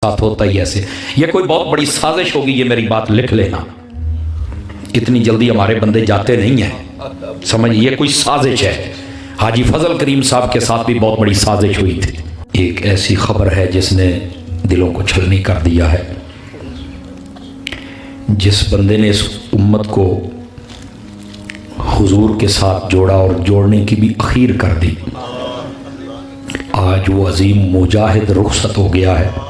साथ होता ही ऐसे। ये कोई बहुत बड़ी साजिश होगी, ये मेरी बात लिख लेना। इतनी जल्दी हमारे बंदे जाते नहीं हैं, समझिए ये कोई साजिश है। हाजी फजल करीम साहब के साथ भी बहुत बड़ी साजिश हुई थी। एक ऐसी खबर है जिसने दिलों को छलनी कर दिया है। जिस बंदे ने इस उम्मत को हुजूर के साथ जोड़ा और जोड़ने की भी अखीर कर दी, आज वो अजीम मुजाहिद रुखसत हो गया है।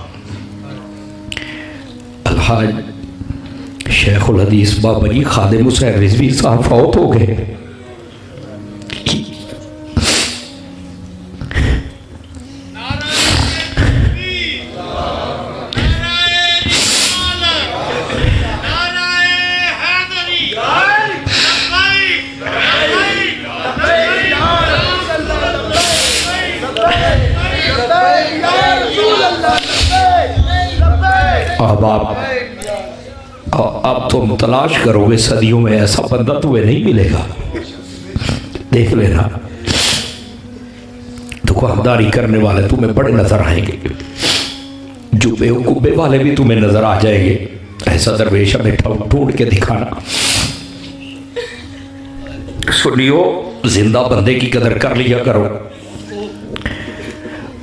अलहाज शेखुल हदीस बाबा जी खादिम हुसैन रिजवी साहब फौत हो गए। अब तुम तलाश करोगे सदियों में, ऐसा बंदा तुम्हें नहीं मिलेगा। देख लेना, दुकानदारी करने वाले तुम्हें बड़े नजर आएंगे, जो बेवकूफे वाले भी तुम्हें नजर आ जाएंगे। ऐसा दरवेश हमें ढूंढ के दिखाना। सुनियो, जिंदा बंदे की कदर कर लिया करो,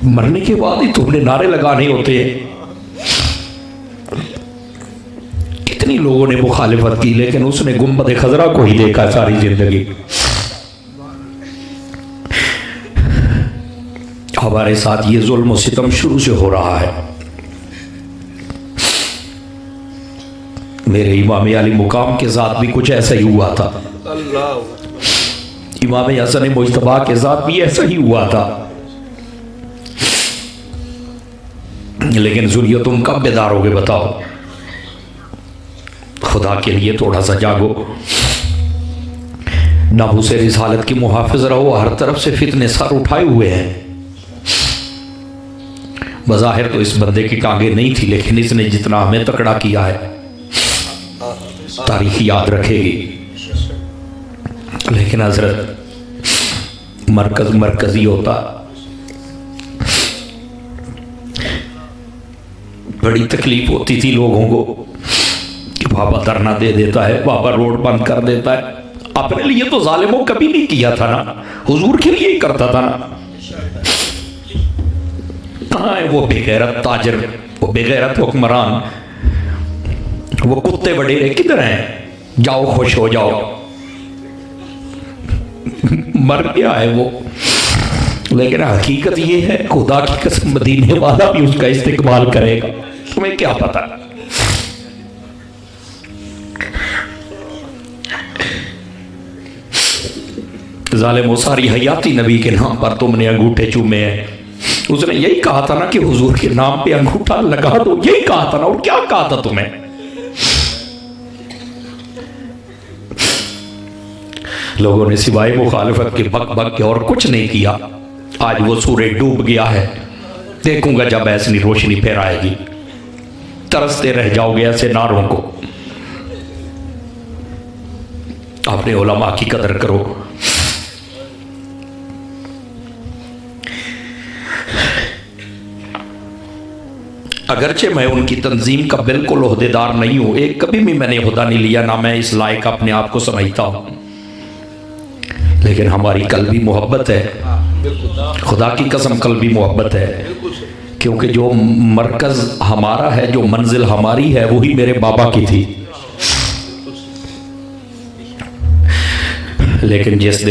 मरने के बाद ही तुमने नारे लगाने होते हैं। कितनी लोगों ने मुखालिफत की, लेकिन उसने गुंबद खजरा को ही देखा सारी जिंदगी। हमारे साथ ये जुल्म और सितम शुरू से हो रहा है। मेरे इमाम अली मुकाम के साथ भी कुछ ऐसा ही हुआ था। इमाम हसन मुज्तबा के साथ भी ऐसा ही हुआ था। लेकिन सुनियो, तुम कब बेदार होगे बताओ? खुदा के लिए थोड़ा सा जागो, नाबूस रिसालत की मुहाफिज रहो। हर तरफ से फितने सर उठाए हुए हैं। बज़ाहिर तो इस बंदे की टांगे नहीं थी, लेकिन इसने जितना हमें तकड़ा किया है तारीख याद रखेगी। लेकिन हजरत मरकजी होता, बड़ी तकलीफ होती थी लोगों को कि बाबा धरना दे देता है, बाबा रोड बंद कर देता है। अपने लिए तो जालिमों कभी नहीं किया था ना, हुजूर के लिए ही करता था ना। कहाँ है वो बेगैरत ताजर, वो बेगैरत हुक्मरान, वो कुत्ते वडेरे किधर हैं? जाओ खुश हो जाओ। मर गया है वो। लेकिन हकीकत ये है, खुदा की कसम मदीने वाला भी उसका इस्तेमाल करेगा। तुम्हें क्या पता? जालिम सारी हयाती नबी के नाम पर तुमने अंगूठे चूमे हैं। उसने यही कहा था ना कि हुजूर के नाम पे अंगूठा लगा दो, यही कहा था ना। और क्या कहा था तुम्हें? लोगों ने सिवाय मुखालिफत के बक बक के और कुछ नहीं किया। आज वो सूरज डूब गया है। देखूंगा जब ऐसी रोशनी फिर आएगी, तरसते रह जाओगे ऐसे नारों को। अपने उलमा की कदर करो। अगरचे मैं उनकी तंजीम का बिल्कुल ओहदेदार नहीं हूं, एक कभी भी मैंने ओहदा नहीं लिया, ना मैं इस लायक अपने आप को समझता हूं। लेकिन हमारी कल्बी मोहब्बत है, खुदा की कसम कल्बी मोहब्बत है। क्योंकि जो मरकज हमारा है, जो मंजिल हमारी है, वही मेरे बाबा की थी। लेकिन जिस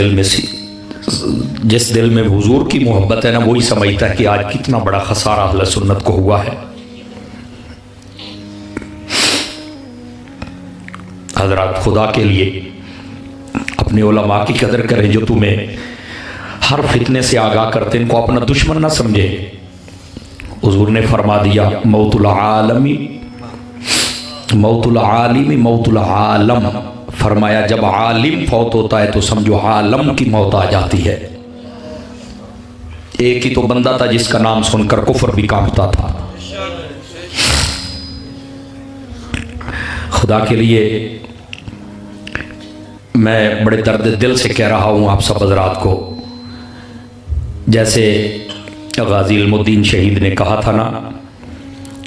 दिल में हुजूर की मोहब्बत है ना, वही समझता है कि आज कितना बड़ा खसारा अहले सुन्नत को हुआ है। हजरत, खुदा के लिए अपने उलमा की कदर करें, जो तुम्हें हर फितने से आगाह करते, इनको अपना दुश्मन ना समझे। हुजूर ने फरमा दिया, मौतुल आलमी मौतुल आलम। फरमाया जब आलिम फौत होता है तो समझो आलम की मौत आ जाती है। एक ही तो बंदा था जिसका नाम सुनकर कुफर भी कांपता था। खुदा के लिए मैं बड़े दर्द दिल से कह रहा हूँ आप सब हज़रात को, जैसे गाजी इल्मुद्दीन शहीद ने कहा था ना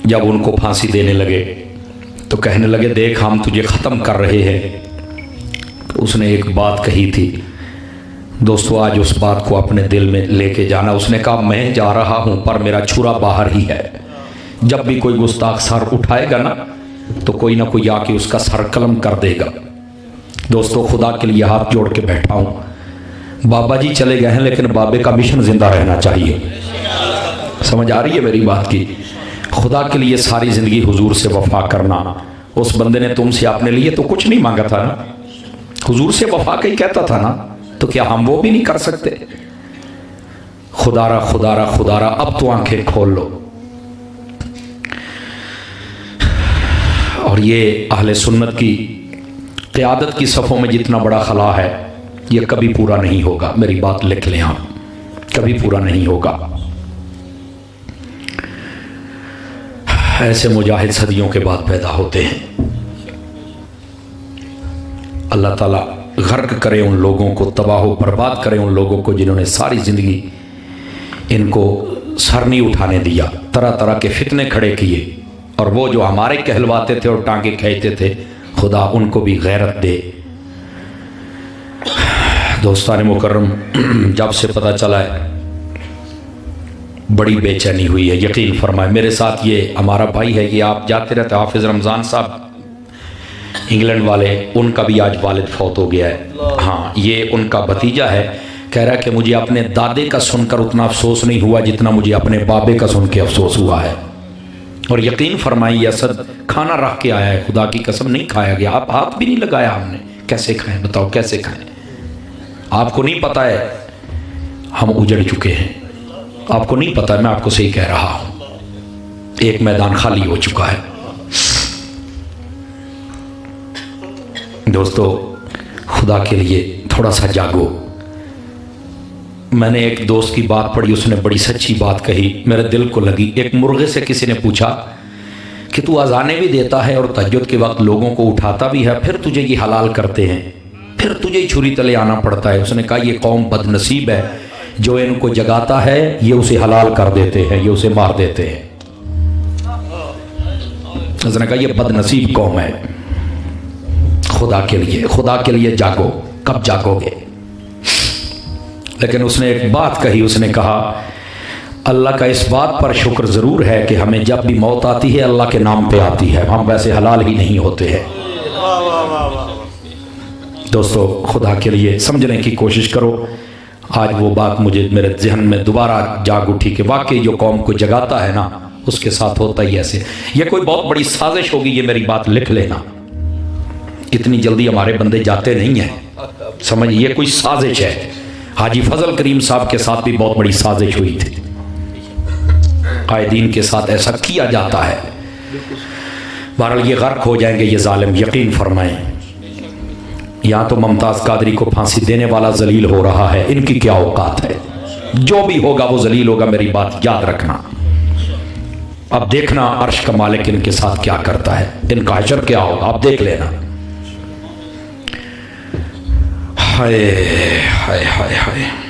जब उनको फांसी देने लगे तो कहने लगे, देख हम तुझे ख़त्म कर रहे हैं। तो उसने एक बात कही थी दोस्तों, आज उस बात को अपने दिल में लेके जाना। उसने कहा, मैं जा रहा हूँ पर मेरा छुरा बाहर ही है। जब भी कोई गुस्ताख सर उठाएगा ना तो कोई ना कोई आके उसका सर कलम कर देगा। दोस्तों, खुदा के लिए हाथ जोड़ के बैठा हूँ। बाबा जी चले गए हैं लेकिन बाबे का मिशन जिंदा रहना चाहिए। समझ आ रही है मेरी बात की? खुदा के लिए सारी ज़िंदगी हुजूर से वफा करना। उस बंदे ने तुमसे अपने लिए तो कुछ नहीं मांगा था ना, हुजूर से वफा का ही कहता था ना, तो क्या हम वो भी नहीं कर सकते? खुदारा खुदारा खुदारा, अब तो आंखें खोल लो। और ये अहले सुन्नत की क़यादत की सफ़ों में जितना बड़ा खला है, ये कभी पूरा नहीं होगा। मेरी बात लिख लें आप, कभी पूरा नहीं होगा। ऐसे मुजाहिद सदियों के बाद पैदा होते हैं। अल्लाह ताला गर्क करे उन लोगों को, तबाह बर्बाद करे उन लोगों को जिन्होंने सारी ज़िंदगी इनको सर नहीं उठाने दिया, तरह तरह के फितने खड़े किए। और वो जो हमारे कहलवाते थे और टांगे खींचते थे, खुदा उनको भी गैरत दे। दोस्तान मुकर्रम, जब से पता चला है बड़ी बेचैनी हुई है। यकीन फरमाए, मेरे साथ ये हमारा भाई है, ये आप जाते रहते हाफिज़ रमज़ान साहब इंग्लैंड वाले, उनका भी आज वालिद फौत हो गया है। हाँ, ये उनका भतीजा है। कह रहा है कि मुझे अपने दादे का सुनकर उतना अफसोस नहीं हुआ जितना मुझे अपने बाबे का सुन के अफसोस हुआ है। और यकीन फरमाइए, असद खाना रख के आया है, खुदा की कसम नहीं खाया गया। आप हाथ भी नहीं लगाया हमने। कैसे खाएं बताओ, कैसे खाएं? आपको नहीं पता है हम उजड़ चुके हैं, आपको नहीं पता है, मैं आपको सही कह रहा हूं। एक मैदान खाली हो चुका है। दोस्तों, खुदा के लिए थोड़ा सा जागो। मैंने एक दोस्त की बात पढ़ी, उसने बड़ी सच्ची बात कही, मेरे दिल को लगी। एक मुर्गे से किसी ने पूछा कि तू अजाने भी देता है और तहज्जुद के वक्त लोगों को उठाता भी है, फिर तुझे ये हलाल करते हैं, फिर तुझे छुरी तले आना पड़ता है। उसने कहा, ये कौम बदनसीब है, जो इनको जगाता है ये उसे हलाल कर देते हैं, ये उसे मार देते हैं। उसने कहा, ये बदनसीब कौम है। खुदा के लिए जागो। कब जागोगे? लेकिन उसने एक बात कही, उसने कहा, अल्लाह का इस बात पर शुक्र ज़रूर है कि हमें जब भी मौत आती है अल्लाह के नाम पे आती है, हम वैसे हलाल ही नहीं होते हैं। दोस्तों, खुदा के लिए समझने की कोशिश करो। आज वो बात मुझे मेरे जहन में दोबारा जाग उठी कि वाकई जो कौम को जगाता है ना, उसके साथ होता ही ऐसे। ये कोई बहुत बड़ी साजिश होगी, ये मेरी बात लिख लेना। इतनी जल्दी हमारे बंदे जाते नहीं हैं, समझ। ये कोई साजिश है। हाजी फजल करीम साहब के साथ भी बहुत बड़ी साजिश हुई थी। कायदीन के साथ ऐसा किया जाता है। बहरहाल ये गर्क हो जाएंगे ये जालिम, यकीन फरमाएं। यहाँ तो मुमताज़ कादरी को फांसी देने वाला जलील हो रहा है, इनकी क्या औकात है? जो भी होगा वो जलील होगा, मेरी बात याद रखना। अब देखना अर्श का मालिक इनके साथ क्या करता है, इनका हशर क्या होगा, आप देख लेना। हाय हाय हाय हाय।